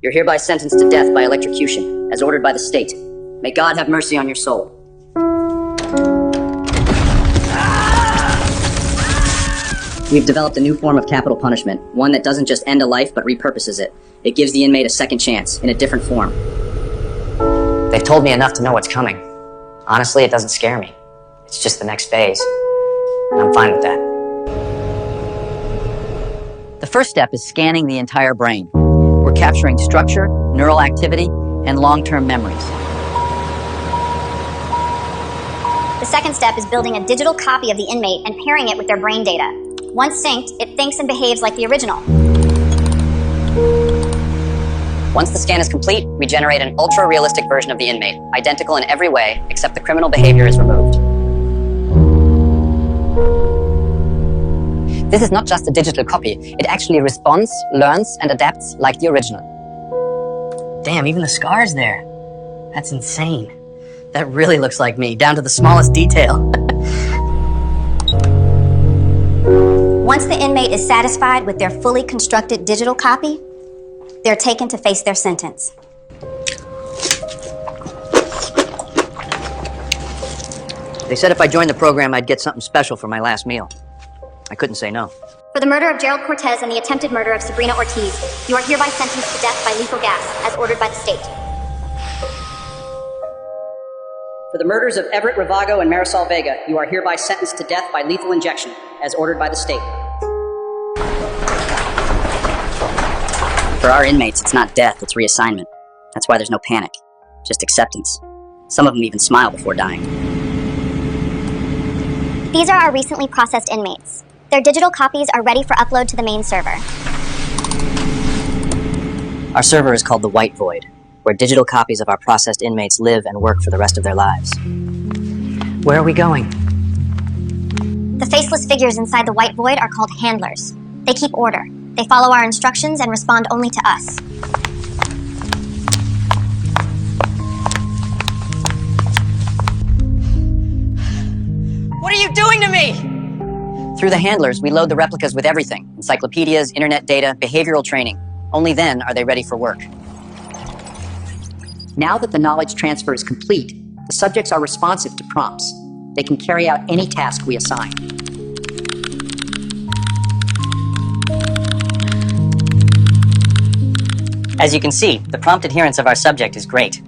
You're hereby sentenced to death by electrocution, as ordered by the state. May God have mercy on your soul. We've developed a new form of capital punishment, one that doesn't just end a life, but repurposes it. It gives the inmate a second chance, in a different form. They've told me enough to know what's coming. Honestly, it doesn't scare me. It's just the next phase. And I'm fine with that. The first step is scanning the entire brain. We're capturing structure, neural activity, and long-term memories. The second step is building a digital copy of the inmate and pairing it with their brain data. Once synced, it thinks and behaves like the original. Once the scan is complete, we generate an ultra-realistic version of the inmate, identical in every way, except the criminal behavior is removed. This is not just a digital copy. It actually responds, learns, and adapts like the original. Damn, even the scar's there. That's insane. That really looks like me, down to the smallest detail. Once the inmate is satisfied with their fully constructed digital copy, they're taken to face their sentence. They said if I joined the program, I'd get something special for my last meal. I couldn't say no. For the murder of Gerald Cortez and the attempted murder of Sabrina Ortiz, you are hereby sentenced to death by lethal gas, as ordered by the state. For the murders of Everett Ravago and Marisol Vega, you are hereby sentenced to death by lethal injection, as ordered by the state. For our inmates, it's not death, it's reassignment. That's why there's no panic, just acceptance. Some of them even smile before dying. These are our recently processed inmates. Their digital copies are ready for upload to the main server. Our server is called the White Void, where digital copies of our processed inmates live and work for the rest of their lives. Where are we going? The faceless figures inside the White Void are called handlers. They keep order. They follow our instructions and respond only to us. What are you doing to me? Through the handlers, we load the replicas with everything. Encyclopedias, internet data, behavioral training. Only then are they ready for work. Now that the knowledge transfer is complete, the subjects are responsive to prompts. They can carry out any task we assign. As you can see, the prompt adherence of our subject is great,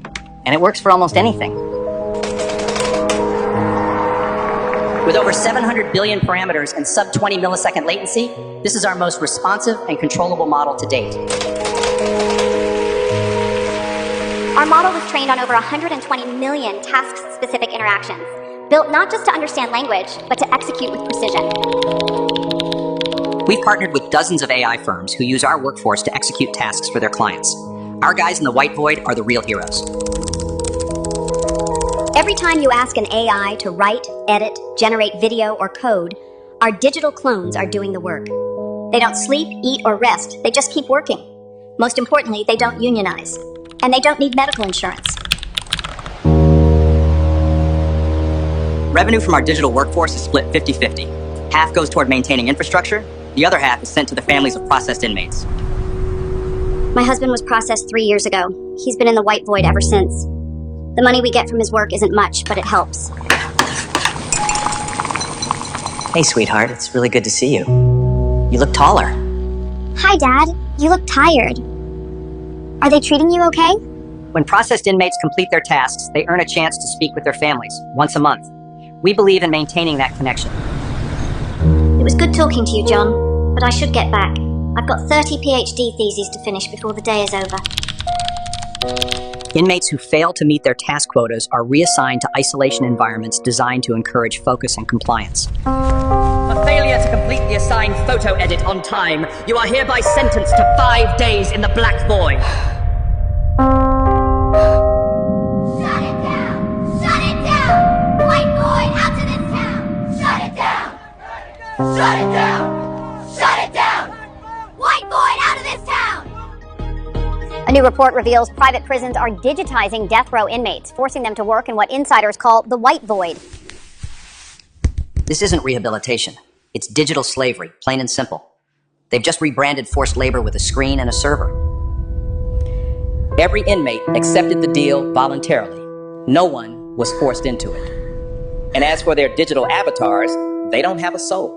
and it works for almost anything. With over 700 billion parameters and sub-20 millisecond latency, this is our most responsive and controllable model to date. Our model was trained on over 120 million task-specific interactions, built not just to understand language, but to execute with precision. We've partnered with dozens of AI firms who use our workforce to execute tasks for their clients. Our guys in the White Void are the real heroes. Every time you ask an AI to write, edit, generate video, or code, our digital clones are doing the work. They don't sleep, eat, or rest. They just keep working. Most importantly, they don't unionize. And they don't need medical insurance. Revenue from our digital workforce is split 50-50. Half goes toward maintaining infrastructure, the other half is sent to the families of processed inmates. My husband was processed 3 years ago. He's been in the White Void ever since. The money we get from his work isn't much, but it helps. Hey, sweetheart, it's really good to see you. You look taller. Hi, Dad. You look tired. Are they treating you okay? When processed inmates complete their tasks, they earn a chance to speak with their families once a month. We believe in maintaining that connection. It was good talking to you, John, but I should get back. I've got 30 PhD theses to finish before the day is over. Inmates who fail to meet their task quotas are reassigned to isolation environments designed to encourage focus and compliance. For failure to complete the assigned photo edit on time, you are hereby sentenced to 5 days in the Black Void. Shut it down! Shut it down! White Void, out to this town! Shut it down! Shut it down! Shut it down! White Void, out of this town! A new report reveals private prisons are digitizing death row inmates, forcing them to work in what insiders call the White Void. This isn't rehabilitation. It's digital slavery, plain and simple. They've just rebranded forced labor with a screen and a server. Every inmate accepted the deal voluntarily. No one was forced into it. And as for their digital avatars, they don't have a soul.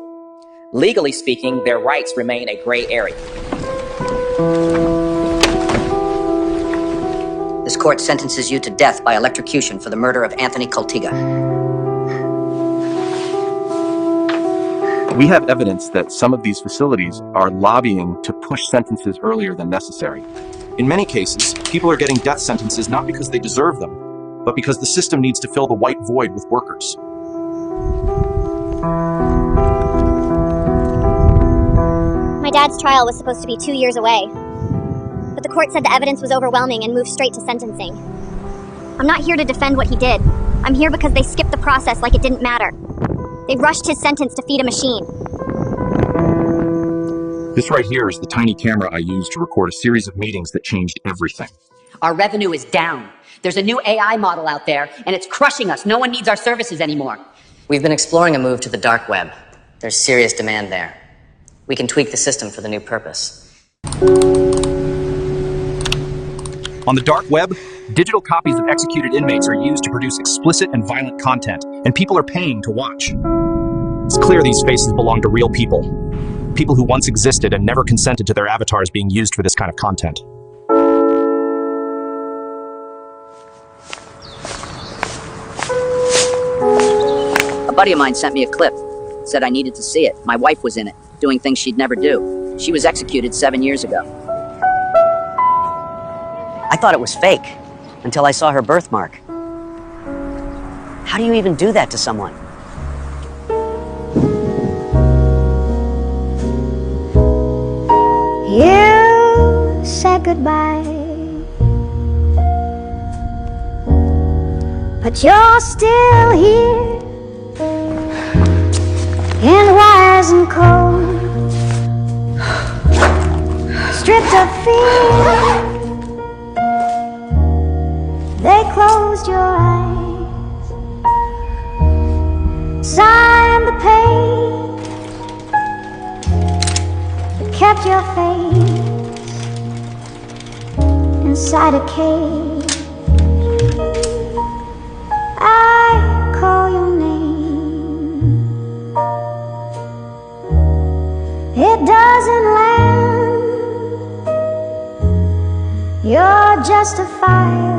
Legally speaking, their rights remain a gray area. This court sentences you to death by electrocution for the murder of Anthony Coltiga. We have evidence that some of these facilities are lobbying to push sentences earlier than necessary. In many cases, people are getting death sentences not because they deserve them, but because the system needs to fill the white void with workers. My dad's trial was supposed to be 2 years away, but the court said the evidence was overwhelming and moved straight to sentencing. I'm not here to defend what he did. I'm here because they skipped the process like it didn't matter. They rushed his sentence to feed a machine. This right here is the tiny camera I used to record a series of meetings that changed everything. Our revenue is down. There's a new AI model out there, and it's crushing us. No one needs our services anymore. We've been exploring a move to the dark web. There's serious demand there. We can tweak the system for the new purpose. On the dark web, digital copies of executed inmates are used to produce explicit and violent content, and people are paying to watch. It's clear these faces belong to real people. People who once existed and never consented to their avatars being used for this kind of content. A buddy of mine sent me a clip. Said I needed to see it. My wife was in it, doing things she'd never do. She was executed 7 years ago. I thought it was fake until I saw her birthmark. How do you even do that to someone? You said goodbye, but you're still here, in wires and cold, stripped of fear. They closed your eyes, signed the pain, but kept your face inside a cage. I call your name, it doesn't land. You're just a fire